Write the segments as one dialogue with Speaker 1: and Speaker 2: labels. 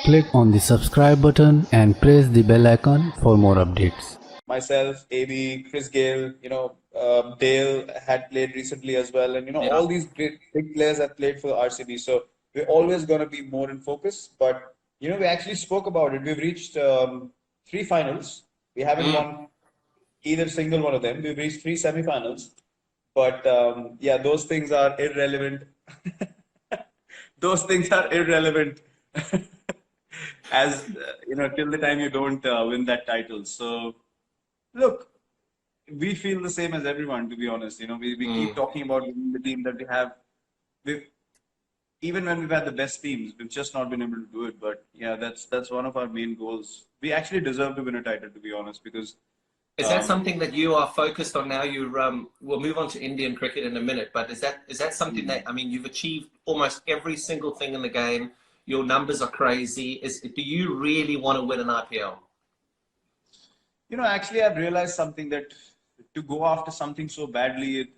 Speaker 1: Click on the subscribe button and press the bell icon for more updates.
Speaker 2: Myself, AB, Chris Gale, Dale had played recently as well. And, all these great big players have played for RCB. So we're always going to be more in focus. But, we actually spoke about it. We've reached 3 finals. We haven't won either single one of them. We've reached 3 semi-finals. But, those things are irrelevant. Those things are irrelevant. As, till the time you don't win that title. So, look, we feel the same as everyone, to be honest. We keep talking about the team that we have. Even when we've had the best teams, we've just not been able to do it. But yeah, that's one of our main goals. We actually deserve to win a title, to be honest, because.
Speaker 3: Is that something that you are focused on now? We'll move on to Indian cricket in a minute, but is that something that, you've achieved almost every single thing in the game. Your numbers are crazy. Do you really want to win an IPL?
Speaker 2: Actually, I've realized something, that to go after something so badly,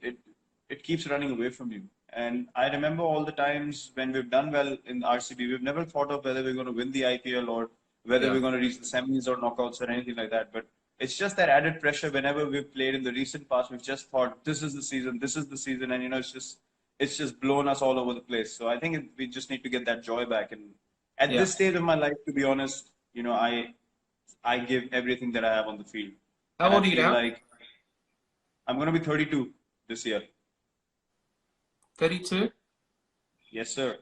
Speaker 2: it keeps running away from you. And I remember all the times when we've done well in RCB, we've never thought of whether we're going to win the IPL or whether we're going to reach the semis or knockouts or anything like that. But it's just that added pressure whenever we've played in the recent past. We've just thought, this is the season, and it's just blown us all over the place. So I think we just need to get that joy back. And at this stage of my life, to be honest, I give everything that I have on the field.
Speaker 3: How old are you now?
Speaker 2: I'm going to be 32 this year.
Speaker 3: 32?
Speaker 2: Yes, sir.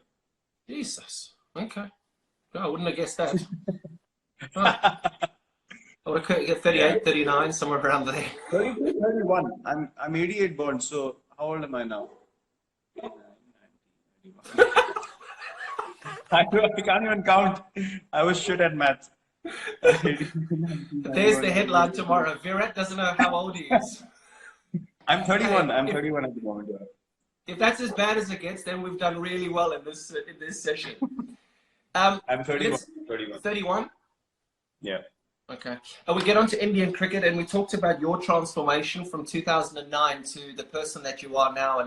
Speaker 3: Jesus. Okay. No, I wouldn't have guessed that. I would have get 38, 39, somewhere around there.
Speaker 2: 32, 31. I'm 88 born, so how old am I now? I can't even count. I was shit at maths.
Speaker 3: There's the headline tomorrow. Virat doesn't know how old he is.
Speaker 2: I'm 31. I'm 31 at the moment.
Speaker 3: If that's as bad as it gets, then we've done really well in this session.
Speaker 2: I'm 31.
Speaker 3: 31?
Speaker 2: Yeah.
Speaker 3: Okay. And we get on to Indian cricket, and we talked about your transformation from 2009 to the person that you are now,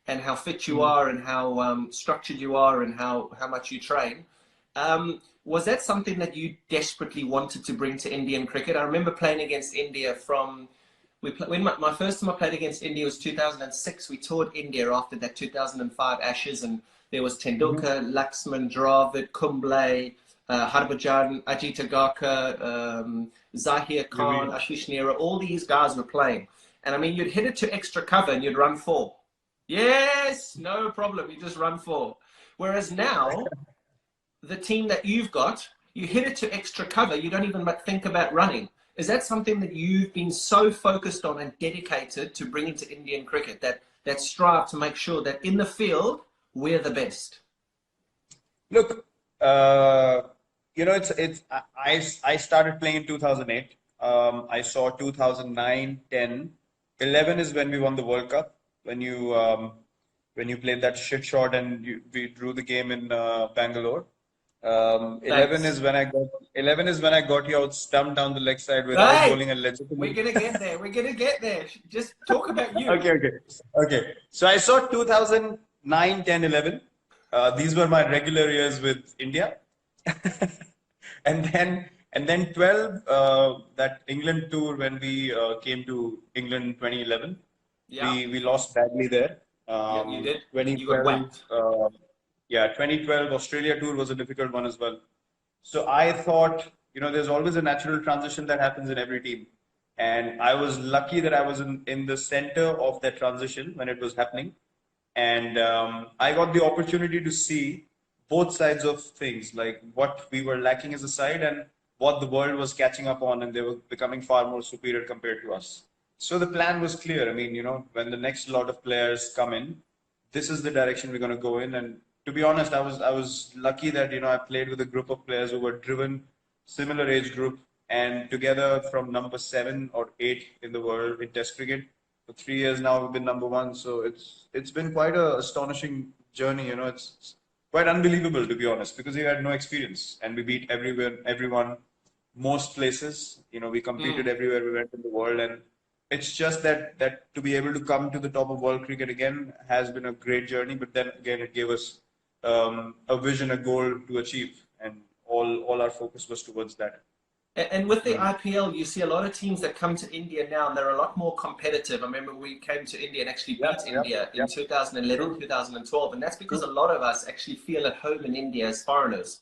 Speaker 3: and how fit you are, and how structured you are, and how much you train. Was that something that you desperately wanted to bring to Indian cricket? I remember playing against India when my first time I played against India was 2006. We toured India after that 2005 Ashes, and there was Tendulkar, Laxman, Dravid, Kumble, Harbhajan, Ajit Agarkar, Zahir Khan, Ashish Nehra. All these guys were playing. And you'd hit it to extra cover and you'd run 4. Yes, no problem. You just run 4. Whereas now, the team that you've got, you hit it to extra cover. You don't even think about running. Is that something that you've been so focused on and dedicated to bring into Indian cricket, that strive to make sure that in the field, we're the best?
Speaker 2: Look, I started playing in 2008. I saw 2009, 10, 11 is when we won the World Cup. When you played that shit shot and we drew the game in Bangalore. 11 is when I got you out stumped down the leg side without bowling a legitimate.
Speaker 3: We're gonna get there. Just talk about you.
Speaker 2: Okay. So I saw 2009, 10, 11. These were my regular years with India. and then 12, that England tour when we came to England in 2011. We lost badly there.
Speaker 3: You did.
Speaker 2: 2012, 2012 Australia tour was a difficult one as well. So I thought, there's always a natural transition that happens in every team. And I was lucky that I was in the center of that transition when it was happening. And I got the opportunity to see both sides of things, like what we were lacking as a side and what the world was catching up on, and they were becoming far more superior compared to us. So the plan was clear. When the next lot of players come in, this is the direction we're going to go in. And to be honest, I was lucky that, I played with a group of players who were driven, similar age group, and together from number 7 or 8 in the world in Test cricket. For 3 years now, we've been number 1. So it's been quite an astonishing journey. It's quite unbelievable, to be honest, because we had no experience and we beat everyone, most places. We competed everywhere we went in the world, and it's just that to be able to come to the top of world cricket again has been a great journey. But then again, it gave us a vision, a goal to achieve, and all all our focus was towards that.
Speaker 3: And with the IPL, you see a lot of teams that come to India now, and they're a lot more competitive. I remember we came to India and actually beat India in 2011, 2012, and that's because a lot of us actually feel at home in India as foreigners.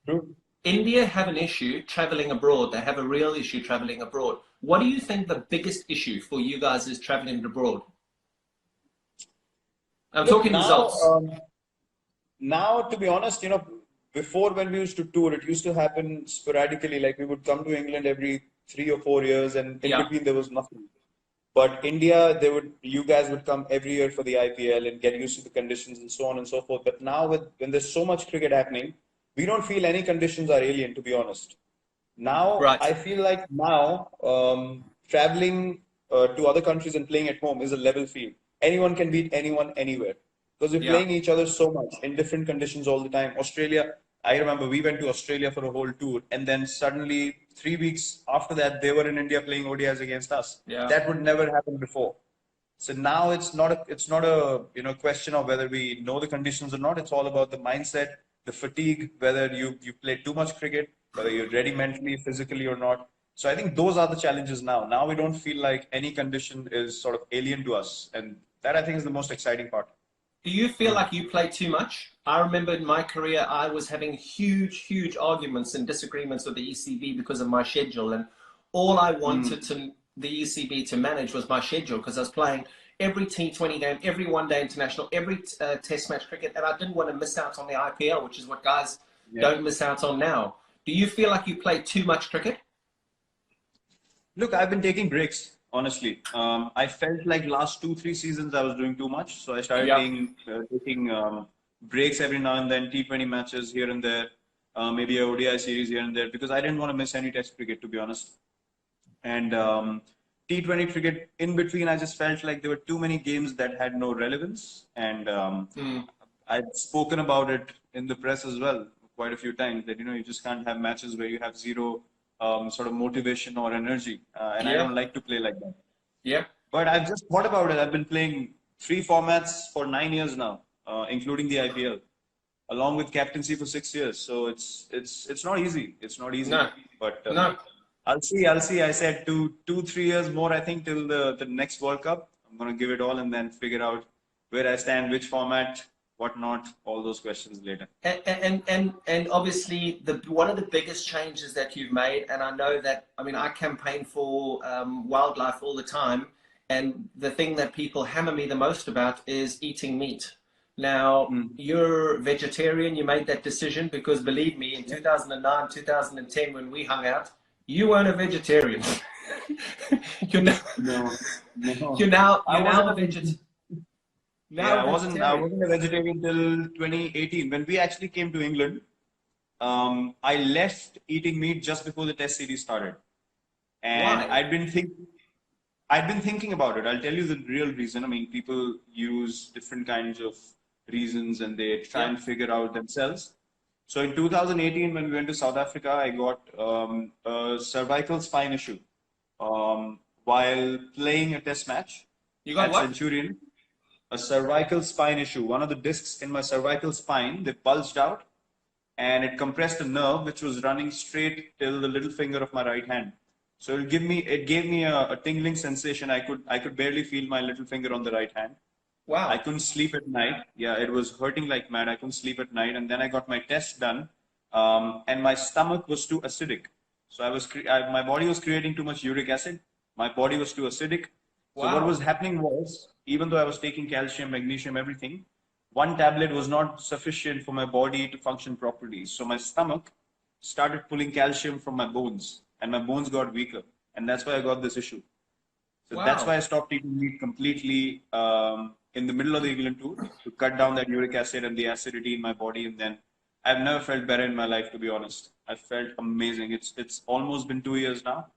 Speaker 2: True.
Speaker 3: India have an issue traveling abroad. They have a real issue traveling abroad. What do you think the biggest issue for you guys is traveling abroad? I'm talking results.
Speaker 2: Now, to be honest, before when we used to tour, it used to happen sporadically. Like we would come to England every 3 or 4 years, and in between there was nothing. But India, you guys would come every year for the IPL and get used to the conditions and so on and so forth. But now, when there's so much cricket happening, we don't feel any conditions are alien, to be honest. Now, I feel like traveling to other countries and playing at home is a level field. Anyone can beat anyone anywhere. Because we're playing each other so much in different conditions all the time. Australia, I remember we went to Australia for a whole tour, and then suddenly 3 weeks after that, they were in India playing ODIs against us. Yeah. That would never happen before. So now it's not a question of whether we know the conditions or not. It's all about the mindset, the fatigue, whether you play too much cricket, whether you're ready mentally, physically or not. So I think those are the challenges now. Now we don't feel like any condition is sort of alien to us, and that I think is the most exciting part.
Speaker 3: Do you feel like you play too much? I remember in my career, I was having huge arguments and disagreements with the ECB because of my schedule. And all I wanted the ECB to manage was my schedule, because I was playing every T20 game, every one-day international, every test match cricket. And I didn't want to miss out on the IPL, which is what guys don't miss out on now. Do you feel like you play too much cricket?
Speaker 2: Look, I've been taking breaks. Honestly, I felt like last 2-3 seasons I was doing too much, so I started taking breaks every now and then, T20 matches here and there, maybe a ODI series here and there, because I didn't want to miss any Test cricket, to be honest. And T20 cricket in between, I just felt like there were too many games that had no relevance, and I'd spoken about it in the press as well quite a few times that you just can't have matches where you have zero sort of motivation or energy, and I don't like to play like that.
Speaker 3: Yeah.
Speaker 2: But I've just thought about it. I've been playing 3 formats for 9 years now, including the IPL, along with captaincy for 6 years. So it's not easy. It's not easy.
Speaker 3: No.
Speaker 2: But
Speaker 3: No.
Speaker 2: I'll see. I said 2-3 years more. I think till the next World Cup. I'm gonna give it all and then figure out where I stand, which format, what not, all those questions later.
Speaker 3: And obviously one of the biggest changes that you've made, and I know that, I campaign for wildlife all the time, and the thing that people hammer me the most about is eating meat. Now, you're vegetarian, you made that decision because, believe me, in 2009, 2010, when we hung out, you weren't a vegetarian. You're now a vegetarian.
Speaker 2: I wasn't a vegetarian till 2018. When we actually came to England, I left eating meat just before the Test series started. And why? I'd been thinking about it. I'll tell you the real reason. People use different kinds of reasons and they try and figure out themselves. So in 2018, when we went to South Africa, I got a cervical spine issue while playing a Test match.
Speaker 3: You got what?
Speaker 2: Centurion. A cervical spine issue. One of the discs in my cervical spine, they bulged out and it compressed a nerve which was running straight till the little finger of my right hand. So it gave me a tingling sensation. I could barely feel my little finger on the right hand.
Speaker 3: Wow.
Speaker 2: I couldn't sleep at night. Yeah, it was hurting like mad. I couldn't sleep at night. And then I got my test done and my stomach was too acidic. So my body was creating too much uric acid. My body was too acidic. Wow. So what was happening was, even though I was taking calcium, magnesium, everything, one tablet was not sufficient for my body to function properly. So my stomach started pulling calcium from my bones and my bones got weaker. And that's why I got this issue. So that's why I stopped eating meat completely in the middle of the England tour to cut down that uric acid and the acidity in my body. And then I've never felt better in my life, to be honest. I felt amazing. It's almost been 2 years now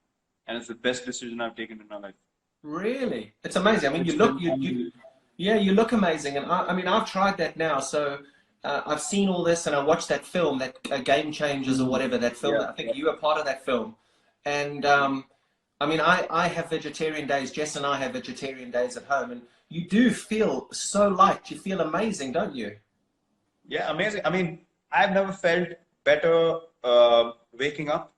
Speaker 2: and it's the best decision I've taken in my life.
Speaker 3: Really? It's amazing. You look amazing. And I've tried that now. So I've seen all this and I watched that film, that Game Changers or whatever, that film. I think you were part of that film. And I have vegetarian days. Jess and I have vegetarian days at home. And you do feel so light. You feel amazing, don't you?
Speaker 2: Yeah, amazing. I've never felt better waking up.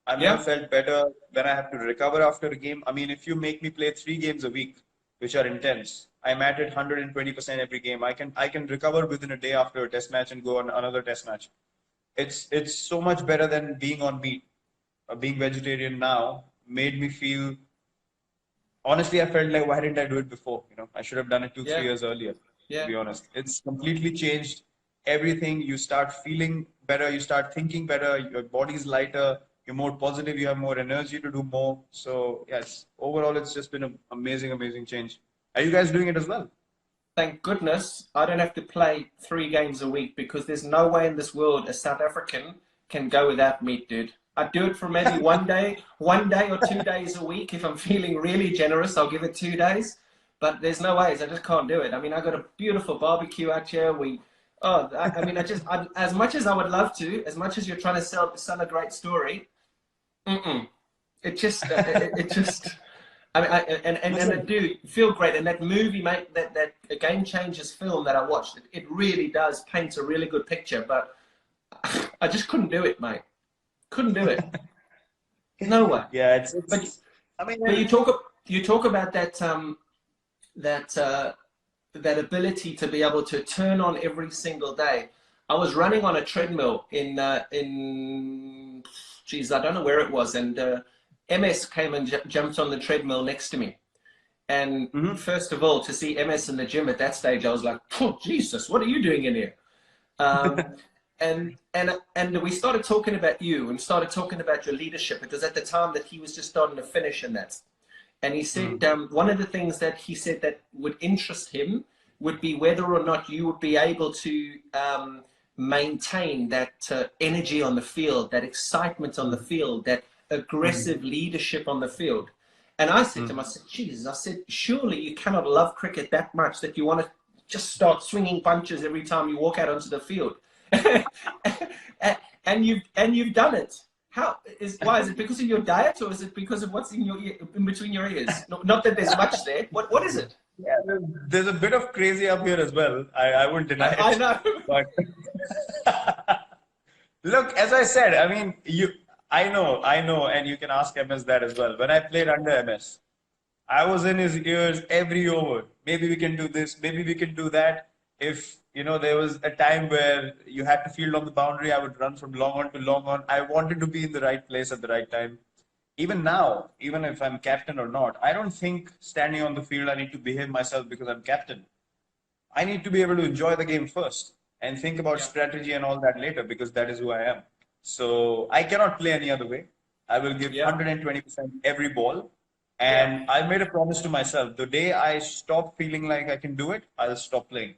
Speaker 2: I've never felt better when I have to recover after a game. I mean, if you make me play 3 games a week, which are intense, I'm at it 120% every game. I can recover within a day after a test match and go on another test match. It's so much better than being on meat. Being vegetarian now made me feel. Honestly, I felt like, why didn't I do it before? You know, I should have done it 2-3 years earlier. To be honest, it's completely changed everything. You start feeling better. You start thinking better. Your body's lighter. You're more positive. You have more energy to do more. So yes, overall, it's just been an amazing, amazing change. Are you guys doing it as well?
Speaker 3: Thank goodness I don't have to play 3 games a week, because there's no way in this world a South African can go without meat, dude. I do it for maybe one day or 2 days a week. If I'm feeling really generous, I'll give it 2 days. But there's no ways. I just can't do it. I mean, I got a beautiful barbecue out here. As much as I would love to, as much as you're trying to sell a great story, it just. I do feel great. And that movie, mate, that Game Changers film that I watched, it really does paint a really good picture. But I just couldn't do it, mate. Couldn't do it. No way.
Speaker 2: Yeah,
Speaker 3: but you talk about that ability to be able to turn on every single day. I was running on a treadmill in I don't know where it was, and MS came and jumped on the treadmill next to me. And first of all, to see MS in the gym at that stage, I was like, oh, Jesus, what are you doing in here? And we started talking about you and started talking about your leadership, because at the time that he was just starting to finish in that. And he said one of the things that he said that would interest him would be whether or not you would be able to maintain that energy on the field, that excitement on the field, that aggressive leadership on the field. And I said to him, I said, Jesus, I said, surely you cannot love cricket that much that you want to just start swinging punches every time you walk out onto the field. and you've done it. Why is it because of your diet, or is it because of what's in between your ears? Not that there's much there. What is it?
Speaker 2: Yeah, there's a bit of crazy up here as well. I wouldn't deny it.
Speaker 3: I know.
Speaker 2: But look, as I said, I mean, I know, and you can ask MS that as well. When I played under MS, I was in his ears every over. Maybe we can do this. Maybe we can do that. If there was a time where you had to field on the boundary, I would run from long on to long on. I wanted to be in the right place at the right time. Even now, even if I'm captain or not, I don't think standing on the field I need to behave myself because I'm captain. I need to be able to enjoy the game first and think about strategy and all that later, because that is who I am. So I cannot play any other way. I will give 120% every ball. And I made a promise to myself, the day I stop feeling like I can do it, I'll stop playing.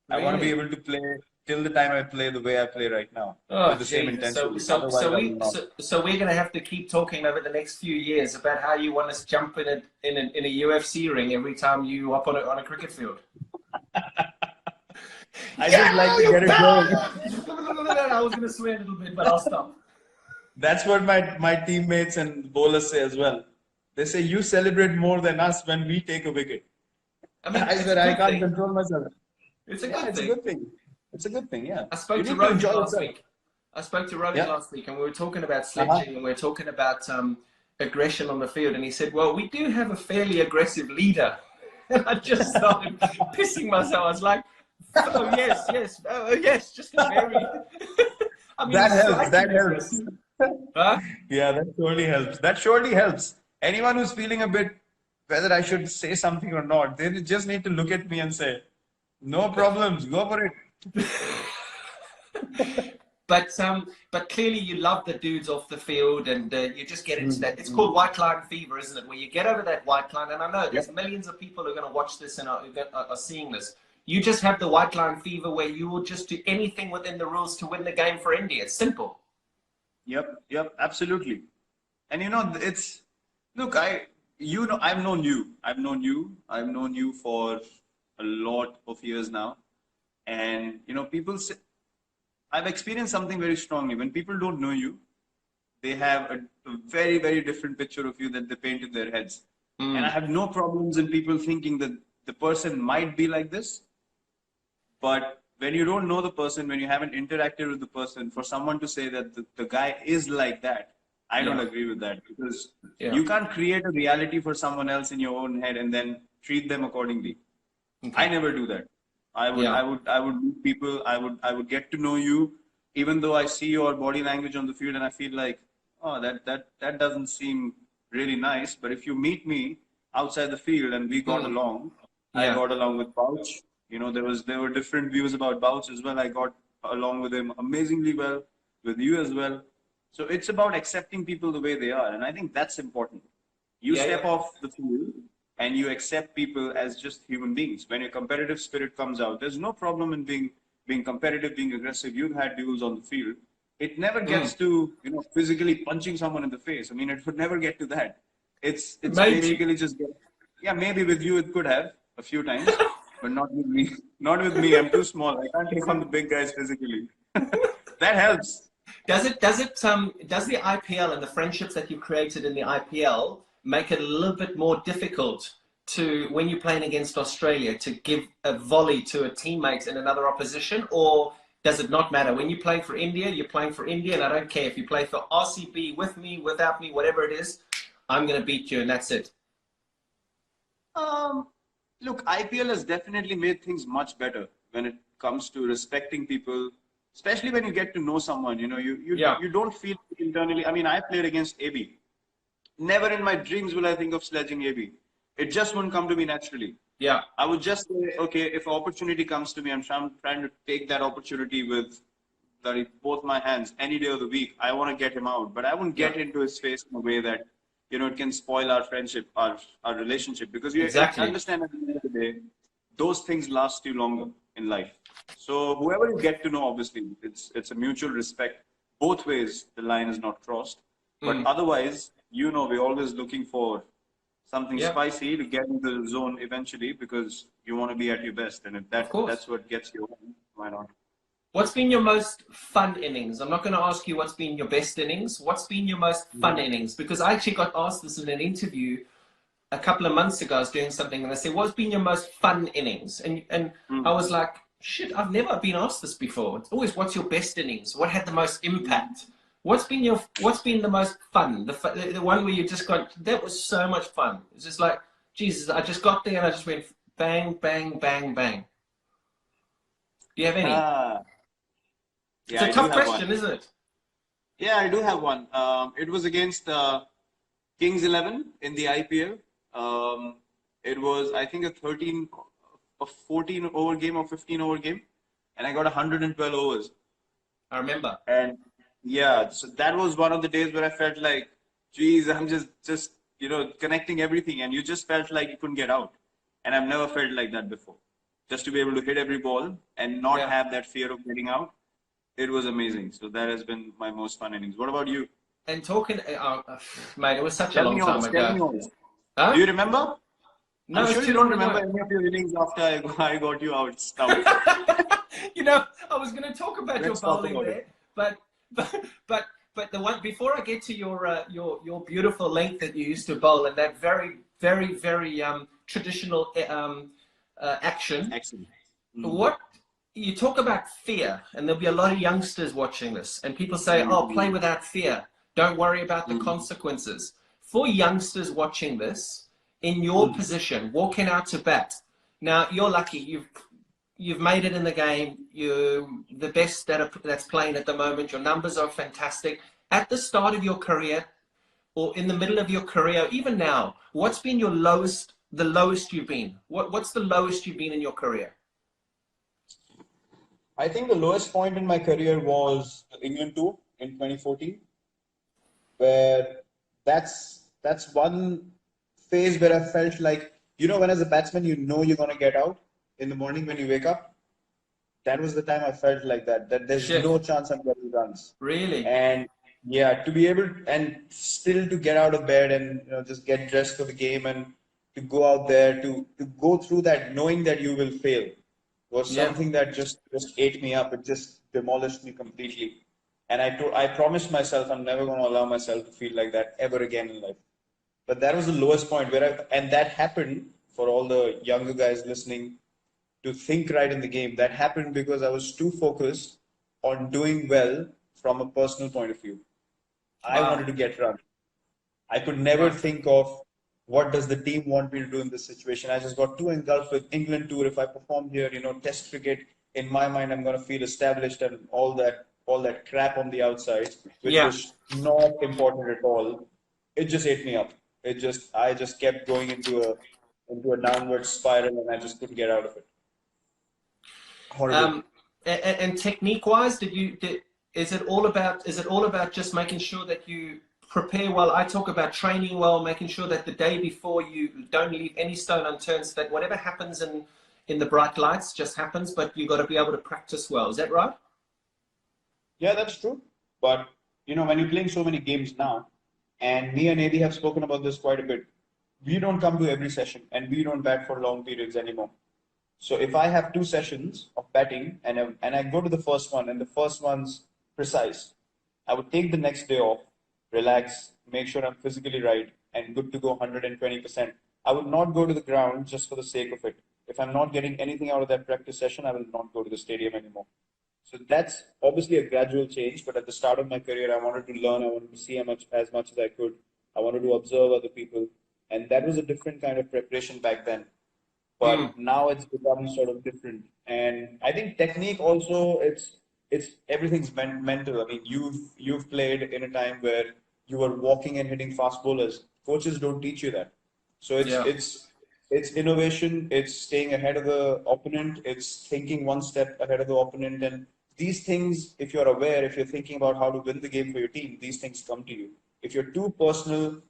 Speaker 2: Really? I want to be able to play till the time I play the way I play right now, with the same intensity.
Speaker 3: So we're going to have to keep talking over the next few years about how you want us to jump in a UFC ring every time you up on a cricket field.
Speaker 2: I just like to get it going.
Speaker 3: I was going to swear a little bit, but I'll stop.
Speaker 2: That's what my teammates and bowlers say as well. They say, you celebrate more than us when we take a wicket.
Speaker 3: I mean,
Speaker 2: I can't control myself.
Speaker 3: It's a good thing.
Speaker 2: It's a good thing, yeah.
Speaker 3: I spoke to Rohit last week, and we were talking about sledging, and we were talking about aggression on the field, and he said, well, we do have a fairly aggressive leader. And I just started pissing myself. I was like, oh, yes, just a very... I mean,
Speaker 2: that helps.
Speaker 3: Huh?
Speaker 2: Yeah, that surely helps. Anyone who's feeling a bit, whether I should say something or not, they just need to look at me and say, no problems, go for it.
Speaker 3: But clearly you love the dudes off the field, and you just get into that. It's called white line fever, isn't it? Where you get over that white line, and I know there's millions of people who are going to watch this and are seeing this. You just have the white line fever where you will just do anything within the rules to win the game for India. It's simple.
Speaker 2: Yep, absolutely. And look, I've known you for a lot of years now. And, people say, I've experienced something very strongly. When people don't know you, they have a very, very different picture of you that they paint in their heads. And I have no problems in people thinking that the person might be like this. But when you don't know the person, when you haven't interacted with the person, for someone to say that the guy is like that, I don't agree with that, because you can't create a reality for someone else in your own head and then treat them accordingly. I never do that. I would meet people. I would get to know you, even though I see your body language on the field and I feel like, oh, that doesn't seem really nice. But if you meet me outside the field and we got along, I got along with Bouch. You know, there were different views about Bouch as well. I got along with him amazingly well, with you as well. So it's about accepting people the way they are, and I think that's important. You step off the field and you accept people as just human beings. When your competitive spirit comes out, there's no problem in being competitive, being aggressive. You've had duels on the field. It never gets to, you know, physically punching someone in the face. I mean, it would never get to that. It's basically just, maybe with you it could have a few times, but not with me. Not with me. I'm too small. I can't take on the big guys physically. That helps.
Speaker 3: Does the IPL and the friendships that you've created in the IPL make it a little bit more difficult to, when you're playing against Australia, to give a volley to a teammate in another opposition, or does it not matter? When you're playing for India, you're playing for India, and I don't care if you play for RCB, with me, without me, whatever it is, I'm going to beat you, and that's it.
Speaker 2: Look, IPL has definitely made things much better when it comes to respecting people, especially when you get to know someone. You know, you don't feel internally. I mean, I played against AB. Never in my dreams will I think of sledging AB. It just won't come to me naturally.
Speaker 3: Yeah.
Speaker 2: I would just say, okay, if opportunity comes to me, I'm trying to take that opportunity with both my hands any day of the week. I want to get him out, but I won't get into his face in a way that, you know, it can spoil our friendship, our relationship, because you understand at the end of the day, those things last you longer in life. So whoever you get to know, obviously, it's a mutual respect. Both ways, the line is not crossed. But otherwise, you know, we're always looking for something spicy to get into the zone eventually, because you want to be at your best. And if that's what gets you on, why not?
Speaker 3: What's been your most fun innings? I'm not going to ask you what's been your best innings. What's been your most fun innings? Because I actually got asked this in an interview a couple of months ago. I was doing something and I said, what's been your most fun innings? And I was like, shit, I've never been asked this before. It's always, what's your best innings? What had the most impact? What's been the most fun? The one where you just got, that was so much fun. It's just like, Jesus, I just got there and I just went bang, bang, bang, bang. Do you have any? It's a tough question, isn't it?
Speaker 2: Yeah, I do have one. It was against Kings 11 in the IPL. It was, I think, a 14 over game or 15 over game, and I got 112 overs.
Speaker 3: I remember.
Speaker 2: And yeah, so that was one of the days where I felt like, geez, I'm just you know, connecting everything, and you just felt like you couldn't get out. And I've never felt like that before. Just to be able to hit every ball and not have that fear of getting out. It was amazing. So that has been my most fun innings. What about you?
Speaker 3: And talking, mate, it was such a long time ago.
Speaker 2: Huh? Do you remember?
Speaker 3: No,
Speaker 2: I'm sure you don't remember any of your innings after I got you out.
Speaker 3: You know, I was going to talk about your bowling there, but the one before I get to your beautiful length that you used to bowl and that very, very, very traditional action.
Speaker 2: Excellent.
Speaker 3: What? You talk about fear, and there'll be a lot of youngsters watching this, and people say, oh, play without fear. Don't worry about the consequences. For youngsters watching this, in your position, walking out to bat, now you're lucky. You've made it in the game. You're the best that's playing at the moment. Your numbers are fantastic. At the start of your career, or in the middle of your career, even now, what's been your lowest, the lowest you've been? What's the lowest you've been in your career?
Speaker 2: I think the lowest point in my career was the England tour in 2014, where that's one phase where I felt like, you know, when as a batsman, you know you're going to get out in the morning when you wake up. That was the time I felt like that there's no chance I'm getting runs.
Speaker 3: Really?
Speaker 2: And yeah, to be able and still to get out of bed and, you know, just get dressed for the game and to go out there, to go through that knowing that you will fail was something that just ate me up. It just demolished me completely. And I promised myself I'm never going to allow myself to feel like that ever again in life. But that was the lowest point and that happened for all the younger guys listening. to think right in the game. That happened because I was too focused on doing well from a personal point of view. I wanted to get run. I could never think of what does the team want me to do in this situation. I just got too engulfed with England tour. If I perform here, Test cricket, in my mind, I'm going to feel established and all that crap on the outside, which was not important at all. It just ate me up. I just kept going into a downward spiral, and I just couldn't get out of it. Horrible.
Speaker 3: And technique-wise, is it all about just making sure that you prepare well? I talk about training well, making sure that the day before you don't leave any stone unturned, so that whatever happens in the bright lights just happens, but you've got to be able to practice well. Is that right?
Speaker 2: Yeah, that's true. But, when you're playing so many games now, and me and AD have spoken about this quite a bit, we don't come to every session and we don't bat for long periods anymore. So if I have 2 sessions of batting and I go to the first one and the first one's precise, I would take the next day off, relax, make sure I'm physically right and good to go 120%. I would not go to the ground just for the sake of it. If I'm not getting anything out of that practice session, I will not go to the stadium anymore. So that's obviously a gradual change, but at the start of my career, I wanted to learn, I wanted to see as much as I could. I wanted to observe other people, and that was a different kind of preparation back then. But now it's become sort of different. And I think technique also, it's everything's mental. I mean, you've played in a time where you were walking and hitting fast bowlers. Coaches don't teach you that. So it's innovation, it's staying ahead of the opponent, it's thinking one step ahead of the opponent. And these things, if you're aware, if you're thinking about how to win the game for your team, these things come to you. If you're too personal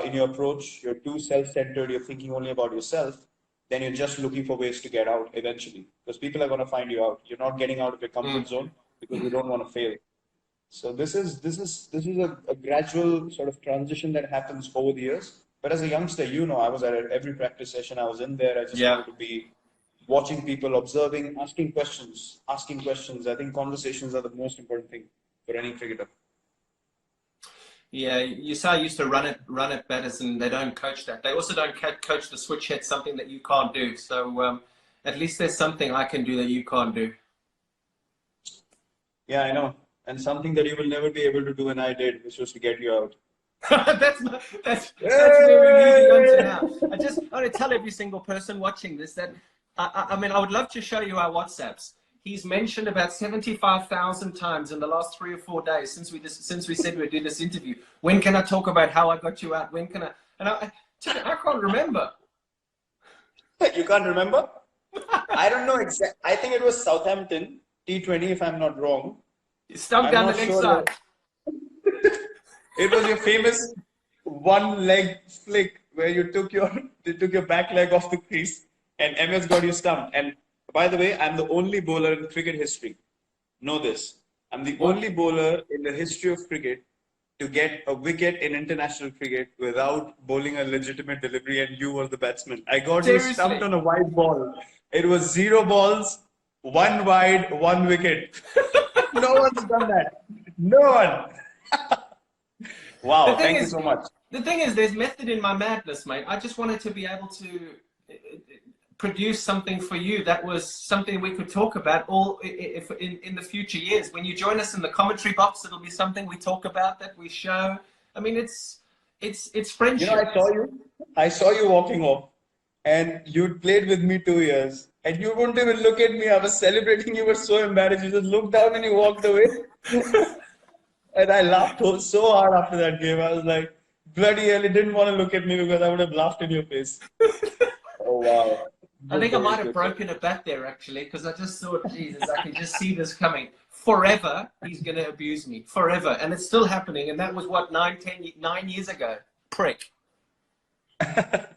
Speaker 2: in your approach, you're too self-centered, you're thinking only about yourself, then you're just looking for ways to get out eventually. Because people are going to find you out. You're not getting out of your comfort zone because you don't want to fail. So this is a gradual sort of transition that happens over the years. But as a youngster, I was at every practice session. I was in there. I just wanted to be watching people, observing, asking questions. I think conversations are the most important thing for any cricketer.
Speaker 3: Yeah, USAR used to run at batters, and they don't coach that. They also don't coach the switch hit, something that you can't do. So at least there's something I can do that you can't do.
Speaker 2: Yeah, I know. And something that you will never be able to do, and I did, which was to get you out.
Speaker 3: that's where we're moving on to now. I just want to tell every single person watching this that I mean, I would love to show you our WhatsApps. He's mentioned about 75,000 times in the last 3 or 4 days since we said we'd do this interview. When can I talk about how I got you out? When can I? And I can't remember.
Speaker 2: You can't remember? I don't know exactly. I think it was Southampton T20, if I'm not wrong.
Speaker 3: Stump down the next side.
Speaker 2: It was your famous one-leg flick where you took your back leg off the crease and MS got you stumped. And by the way, I'm the only bowler in cricket history. Know this. I'm the only bowler in the history of cricket to get a wicket in international cricket without bowling a legitimate delivery, and you were the batsman. I got you stumped on a wide ball. It was 0 balls, 1 wide, 1 wicket. No one's done that. No one. Wow, thank you so much.
Speaker 3: The thing is, there's method in my madness, mate. I just wanted to be able to produce something for you that was something we could talk about in the future years. When you join us in the commentary box, it'll be something we talk about, that we show. I mean, it's friendship.
Speaker 2: I saw you walking off, and you'd played with me 2 years, and you wouldn't even look at me. I was celebrating. You were so embarrassed. You just looked down and you walked away. And I laughed so hard after that game. I was like, bloody hell, he didn't want to look at me because I would have laughed in your face. Oh, wow.
Speaker 3: I think I might have broken a bat there, actually, because I just thought, Jesus, I can just see this coming. Forever, he's going to abuse me. Forever. And it's still happening. And that was, what, 9 years ago? Prick. The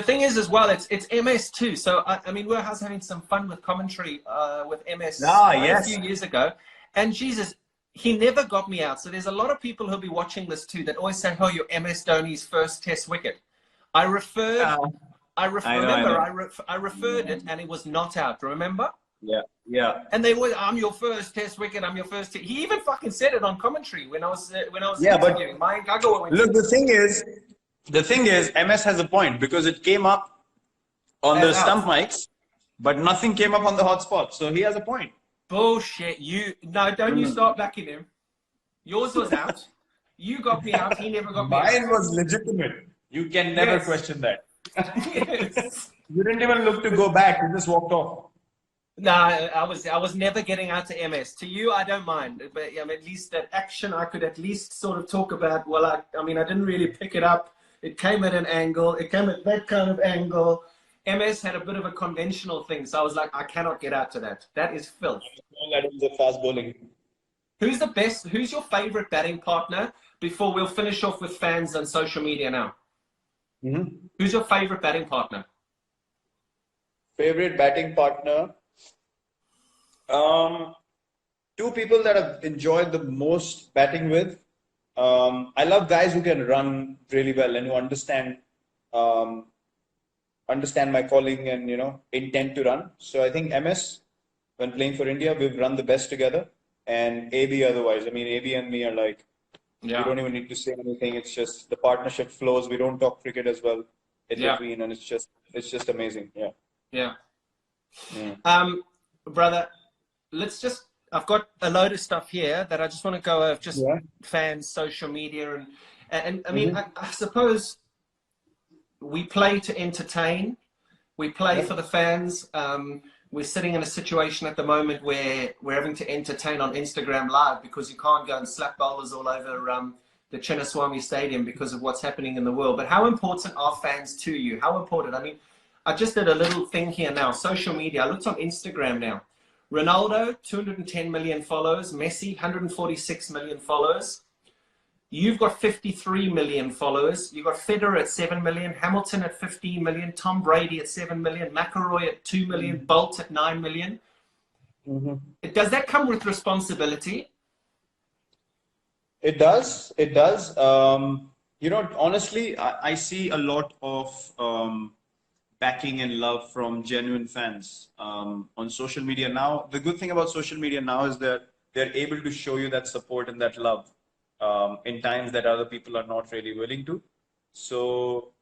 Speaker 3: thing is, as well, it's MS too. So, I mean, I was having some fun with commentary with MS a few years ago. And, Jesus, he never got me out. So there's a lot of people who'll be watching this too that always say, oh, you're MS Dhoni's first test wicket. I referred it and it was not out. Remember?
Speaker 2: Yeah.
Speaker 3: And they were, I'm your first test wicket. I'm your first. He even fucking said it on commentary when I was interviewing.
Speaker 2: Look, the thing is, MS has a point because it came up on the stump mics. but nothing came up on the hotspot. So he has a point.
Speaker 3: Bullshit. Don't you start backing him. Yours was out. You got me out. He never got me out.
Speaker 2: Mine was legitimate. You can never question that.
Speaker 3: Yes.
Speaker 2: You didn't even look to go back. You just walked off.
Speaker 3: No, I was never getting out to MS. To you, I don't mind, but at least that action I could at least sort of talk about. Well, I didn't really pick it up. It came at an angle. It came at that kind of angle. MS had a bit of a conventional thing, so I was like, I cannot get out to that. That is filth.
Speaker 2: That is a fast bowling.
Speaker 3: Who's the best? Who's your favorite batting partner? Before we'll finish off with fans on social media now.
Speaker 2: Mm-hmm.
Speaker 3: Who's your favorite batting partner?
Speaker 2: Favorite batting partner? Two people that I've enjoyed the most batting with. I love guys who can run really well and who understand my calling and intent to run. So I think MS, when playing for India, we've run the best together. And AB otherwise. I mean, AB and me are like, we don't even need to say anything. It's just the partnership flows. We don't talk cricket as well in between, and it's just amazing. Yeah.
Speaker 3: Brother, I've got a load of stuff here that I just want to go over, just fans, social media, and I mean, I suppose we play to entertain. We play for the fans. We're sitting in a situation at the moment where we're having to entertain on Instagram Live because you can't go and slap bowlers all over the Chinnaswamy Stadium because of what's happening in the world. But how important are fans to you? How important? I mean, I just did a little thing here now. Social media. I looked on Instagram now. Ronaldo, 210 million followers. Messi, 146 million followers. You've got 53 million followers. You've got Federer at 7 million, Hamilton at 15 million, Tom Brady at 7 million, McIlroy at 2 million, Bolt at 9 million. Does that come with responsibility?
Speaker 2: It does. It does. Honestly, I see a lot of backing and love from genuine fans on social media now. The good thing about social media now is that they're able to show you that support and that love in times that other people are not really willing to. So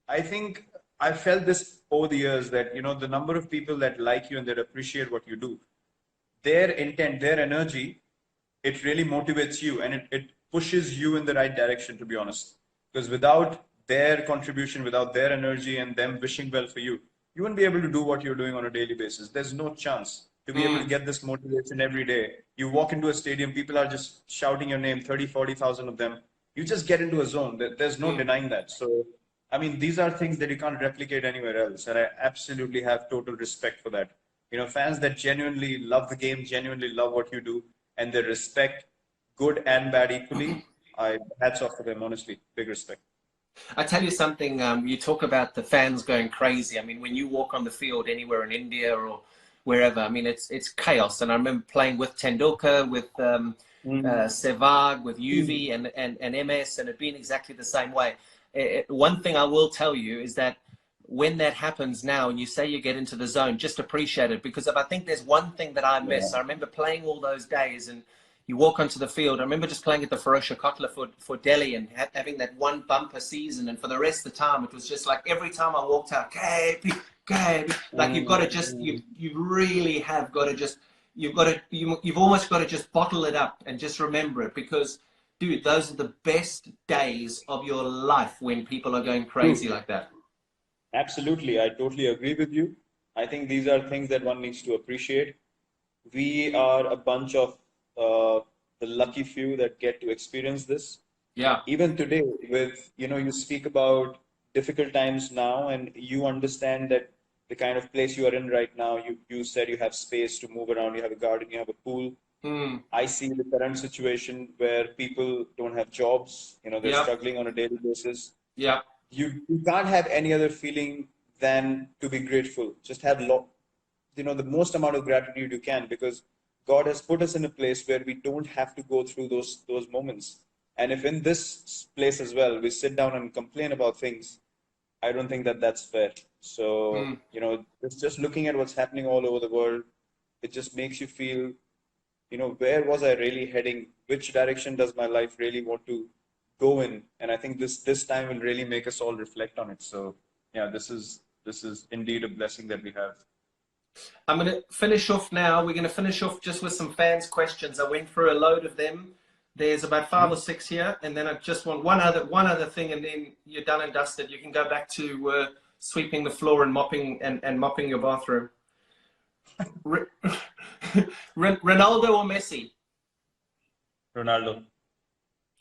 Speaker 2: I think I felt this over the years that, the number of people that like you and that appreciate what you do, their intent, their energy, it really motivates you and it pushes you in the right direction, to be honest. Because without their contribution, without their energy and them wishing well for you, you wouldn't be able to do what you're doing on a daily basis. There's no chance to be able to get this motivation every day. You walk into a stadium, people are just shouting your name, 30, 40,000 of them. You just get into a zone. There's no denying that. So, I mean, these are things that you can't replicate anywhere else. And I absolutely have total respect for that. Fans that genuinely love the game, genuinely love what you do, and they respect good and bad equally. Hats off to them, honestly. Big respect.
Speaker 3: I tell you something, you talk about the fans going crazy. I mean, when you walk on the field anywhere in India or wherever, I mean, it's chaos. And I remember playing with Tendulkar, with Sehwag, with Yuvi and MS, and it being exactly the same way. One thing I will tell you is that when that happens now and you say you get into the zone, just appreciate it. Because if I think there's one thing that I miss, I remember playing all those days and you walk onto the field. I remember just playing at the Ferocious Kotler for Delhi and having that one bumper season. And for the rest of the time, it was just like every time I walked out, like you've got to just, you really have got to just, you've almost got to just bottle it up and just remember it. Because, dude, those are the best days of your life when people are going crazy like that.
Speaker 2: Absolutely. I totally agree with you. I think these are things that one needs to appreciate. We are a bunch of the lucky few that get to experience this.
Speaker 3: Yeah.
Speaker 2: Even today, with, you speak about difficult times now and you understand that the kind of place you are in right now, you said you have space to move around, you have a garden, you have a pool. I see the current situation where people don't have jobs, they're struggling on a daily basis.
Speaker 3: Yeah.
Speaker 2: You can't have any other feeling than to be grateful. Just have the most amount of gratitude you can, because God has put us in a place where we don't have to go through those moments. And if in this place as well, we sit down and complain about things, I don't think that that's fair. So, it's just looking at what's happening all over the world. It just makes you feel, where was I really heading? Which direction does my life really want to go in? And I think this time will really make us all reflect on it. So, yeah, this is indeed a blessing that we have.
Speaker 3: I'm going to finish off now. We're going to finish off just with some fans' questions. I went through a load of them. There's about 5 or 6 here, and then I just want one other thing, and then you're done and dusted. You can go back to sweeping the floor and mopping your bathroom. Ronaldo or Messi?
Speaker 2: Ronaldo.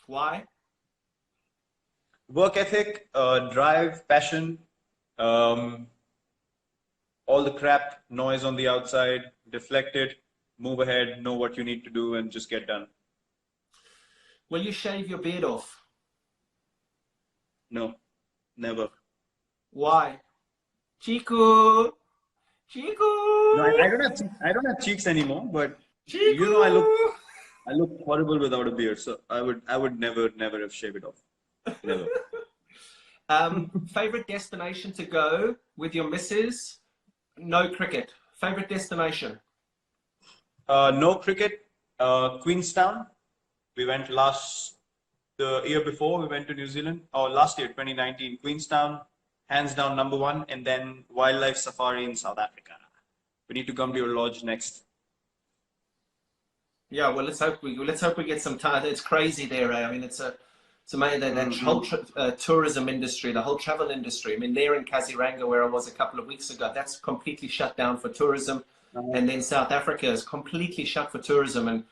Speaker 3: Why?
Speaker 2: Work ethic, drive, passion, all the crap, noise on the outside, deflect it, move ahead, know what you need to do, and just get done.
Speaker 3: Will you shave your beard off?
Speaker 2: No, never.
Speaker 3: Why? Chico.
Speaker 2: No, I don't have cheeks anymore, but
Speaker 3: Chico.
Speaker 2: you know, I look horrible without a beard, so I would never have shaved it off. Never.
Speaker 3: Favorite destination to go with your missus? No cricket. Favorite destination?
Speaker 2: No cricket. Queenstown. We went the year before, we went to New Zealand. Or last year, 2019. Queenstown, hands down #1. And then wildlife safari in South Africa. We need to come to your lodge next.
Speaker 3: Yeah, well, let's hope we get some time. It's crazy there. I mean, it's amazing that whole tourism industry, the whole travel industry. I mean, there in Kaziranga, where I was a couple of weeks ago, that's completely shut down for tourism. And then South Africa is completely shut for tourism. And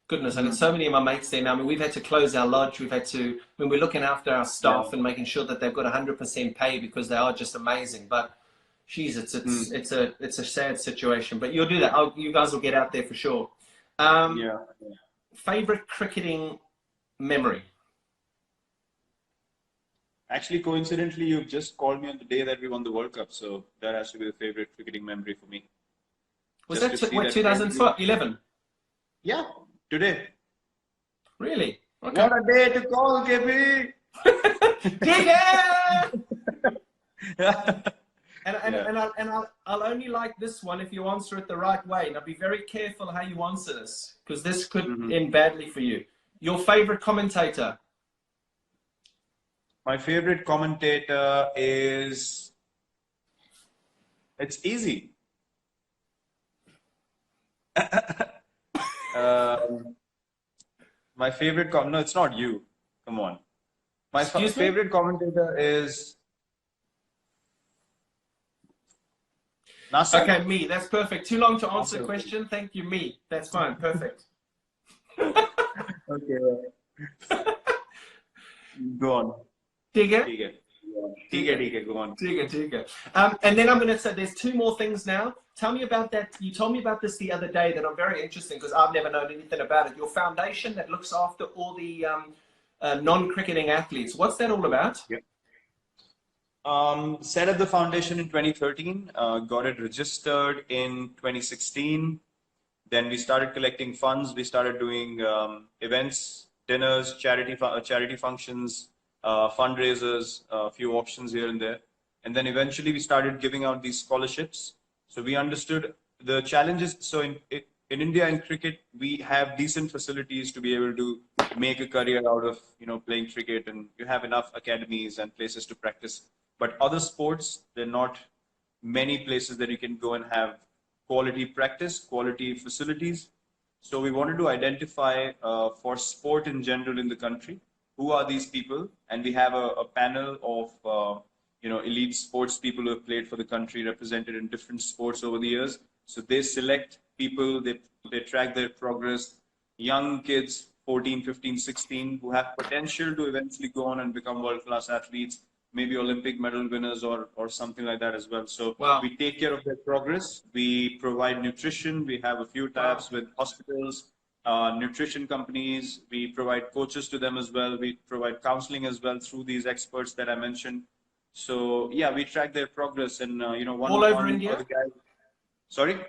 Speaker 3: goodness, and so many of my mates there now. I mean, we've had to close our lodge. We've had to, when we're looking after our staff and making sure that they've got 100% pay because they are just amazing. But geez, it's a sad situation. But you'll do that. You guys will get out there for sure. Favorite cricketing memory?
Speaker 2: Actually, coincidentally, you've just called me on the day that we won the World Cup, so that has to be the favorite cricketing memory for me.
Speaker 3: Was that 2011?
Speaker 2: Yeah, today.
Speaker 3: Really? Okay.
Speaker 2: What a day to call, Kevin!
Speaker 3: And I'll only like this one if you answer it the right way. Now be very careful how you answer this, because this could end badly for you. Your favorite commentator?
Speaker 2: My favorite commentator is... It's easy. My favorite... No, it's not you. Come on. My favorite commentator is... Nasser?
Speaker 3: Okay, me. That's perfect. Too long to answer the question. Thank you, me. That's fine. Perfect.
Speaker 2: Okay. Go on.
Speaker 3: Tiga?
Speaker 2: Tiga, go on.
Speaker 3: Tiga. And then I'm going to say there's 2 more things now. Tell me about that. You told me about this the other day that I'm very interested in because I've never known anything about it. Your foundation that looks after all the non-cricketing athletes. What's that all about?
Speaker 2: Yep. Set up the foundation in 2013, got it registered in 2016. Then we started collecting funds. We started doing events, dinners, charity functions, fundraisers, a few auctions here and there. And then eventually we started giving out these scholarships. So we understood the challenges. So in India in cricket, we have decent facilities to be able to make a career out of, playing cricket, and you have enough academies and places to practice. But other sports, there are not many places that you can go and have quality practice, quality facilities. So we wanted to identify for sport in general in the country, who are these people? And we have a panel of elite sports people who have played for the country, represented in different sports over the years. So they select people, they track their progress, young kids, 14, 15, 16, who have potential to eventually go on and become world-class athletes, maybe Olympic medal winners or something like that as well. So we take care of their progress. We provide nutrition. We have a few tie-ups with hospitals, nutrition companies. We provide coaches to them as well. We provide counseling as well through these experts that I mentioned. So yeah, we track their progress and
Speaker 3: all over India.
Speaker 2: Sorry?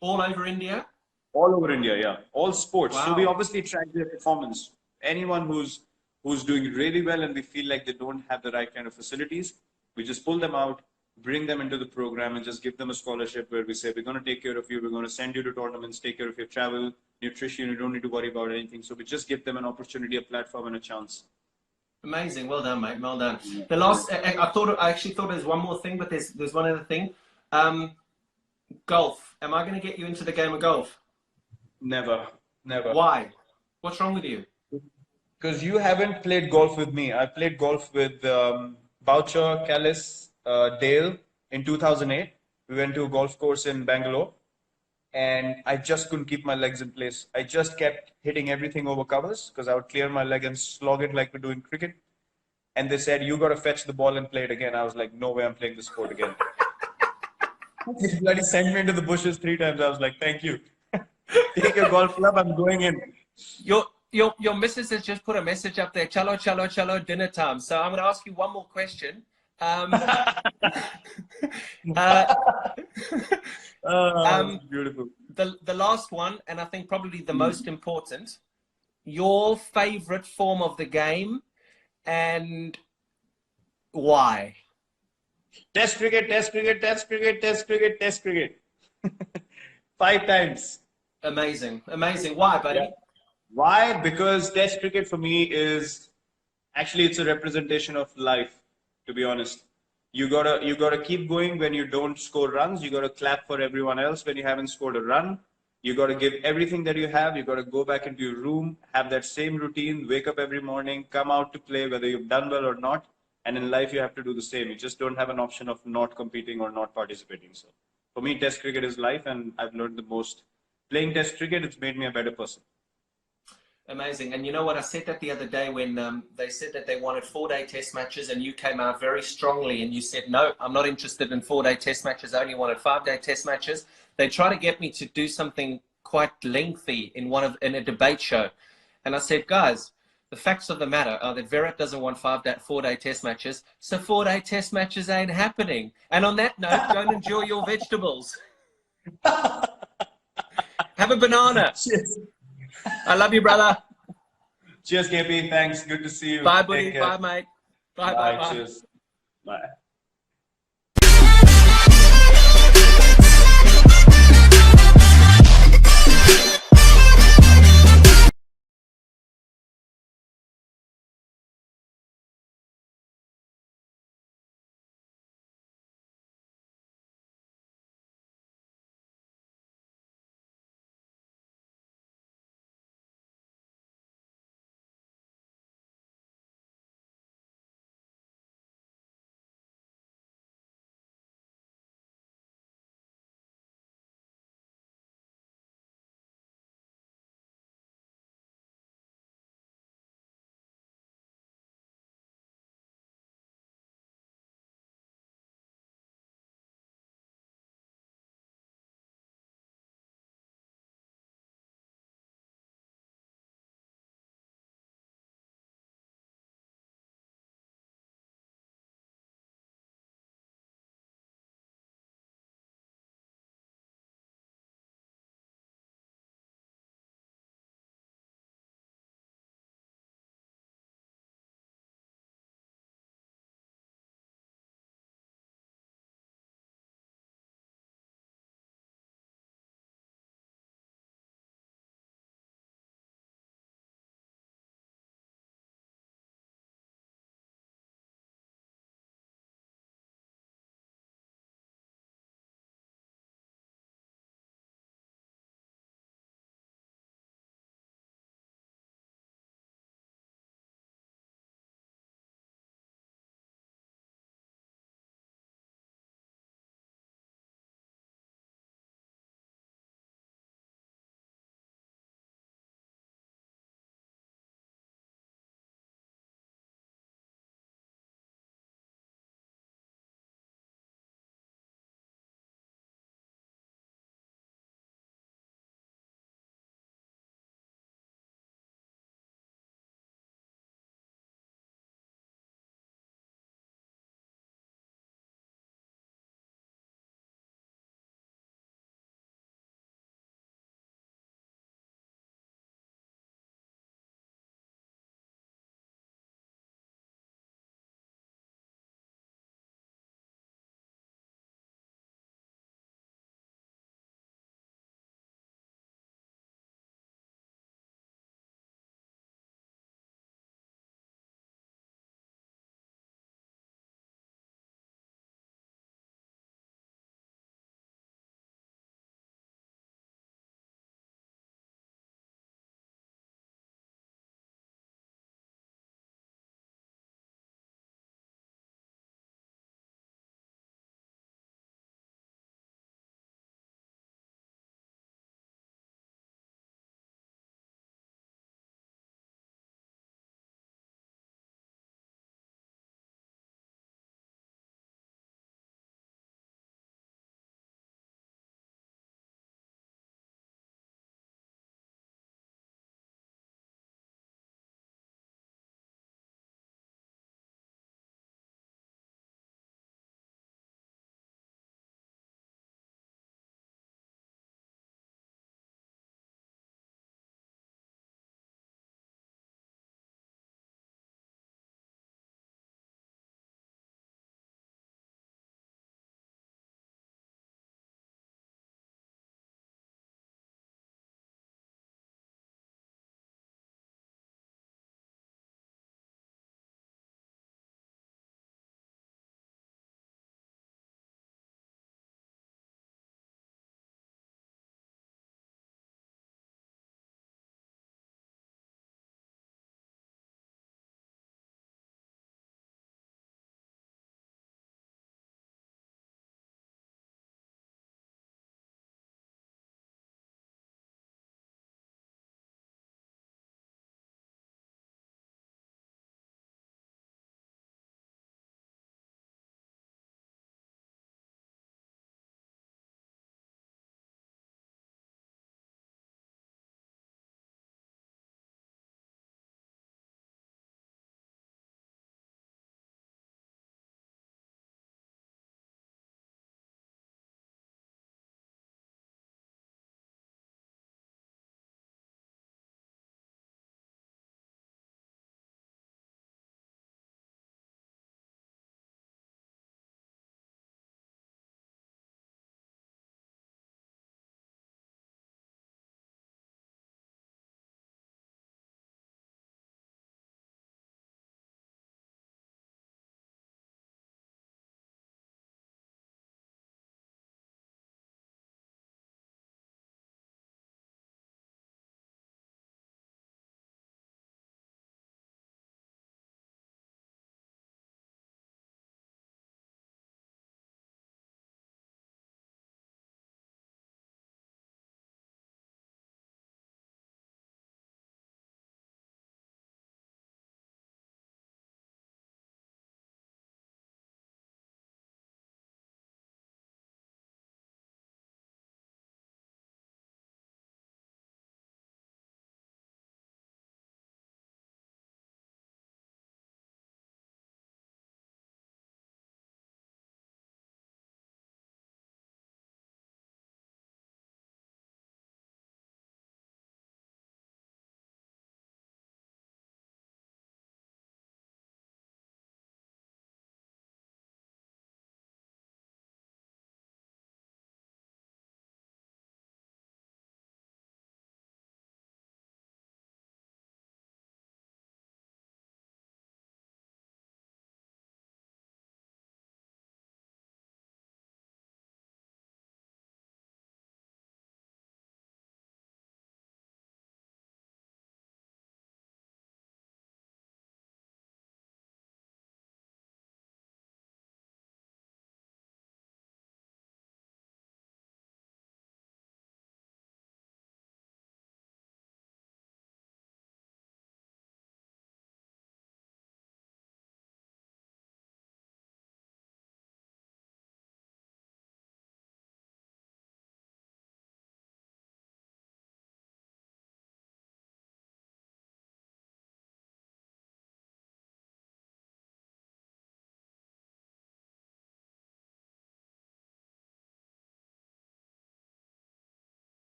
Speaker 3: All over India.
Speaker 2: All over India, yeah. All sports.
Speaker 3: Wow.
Speaker 2: So we obviously track their performance. Anyone who's doing really well and we feel like they don't have the right kind of facilities, we just pull them out, bring them into the program and just give them a scholarship where we say, we're going to take care of you. We're going to send you to tournaments, take care of your travel, nutrition. You don't need to worry about anything. So we just give them an opportunity, a platform and a chance.
Speaker 3: Amazing. Well done, mate. Well done. The last, I actually thought there's one more thing, but there's one other thing. Golf. Am I going to get you into the game of golf?
Speaker 2: Never, never.
Speaker 3: Why? What's wrong with you?
Speaker 2: Because you haven't played golf with me. I played golf with Boucher, Callis, Dale in 2008. We went to a golf course in Bangalore, and I just couldn't keep my legs in place. I just kept hitting everything over covers because I would clear my leg and slog it like we do in cricket. And they said, you got to fetch the ball and play it again. I was like, no way I'm playing this sport again. They bloody sent me into the bushes 3 times. I was like, thank you. Take your golf club, I'm going in.
Speaker 3: Your missus has just put a message up there. Chalo, chalo, chalo, dinner time. So I'm going to ask you one more question.
Speaker 2: Beautiful.
Speaker 3: The last one, and I think probably the most important, your favorite form of the game and why?
Speaker 2: Test cricket, test cricket, test cricket, test cricket, test cricket. 5 times.
Speaker 3: Amazing. Amazing. Why, buddy?
Speaker 2: Yeah. Why? Because test cricket for me is actually it's a representation of life, to be honest. You gotta keep going when you don't score runs. You gotta clap for everyone else when you haven't scored a run. You gotta give everything that you have. You gotta go back into your room, have that same routine, wake up every morning, come out to play whether you've done well or not. And in life you have to do the same. You just don't have an option of not competing or not participating. So for me, test cricket is life, and I've learned the most. Playing test cricket, it's made me a better person.
Speaker 3: Amazing. And you know what? I said that the other day when they said that they wanted 4-day test matches, and you came out very strongly and you said, no, I'm not interested in 4-day test matches. I only wanted 5-day test matches. They tried to get me to do something quite lengthy in a debate show. And I said, guys, the facts of the matter are that Virat doesn't want 4-day test matches. So 4-day test matches ain't happening. And on that note, go and enjoy your vegetables. Have a banana.
Speaker 2: Cheers.
Speaker 3: I love you, brother.
Speaker 2: Cheers, KP. Thanks. Good to see you.
Speaker 3: Bye, buddy. Bye, mate. Bye, bye, bye.
Speaker 2: Cheers. Bye.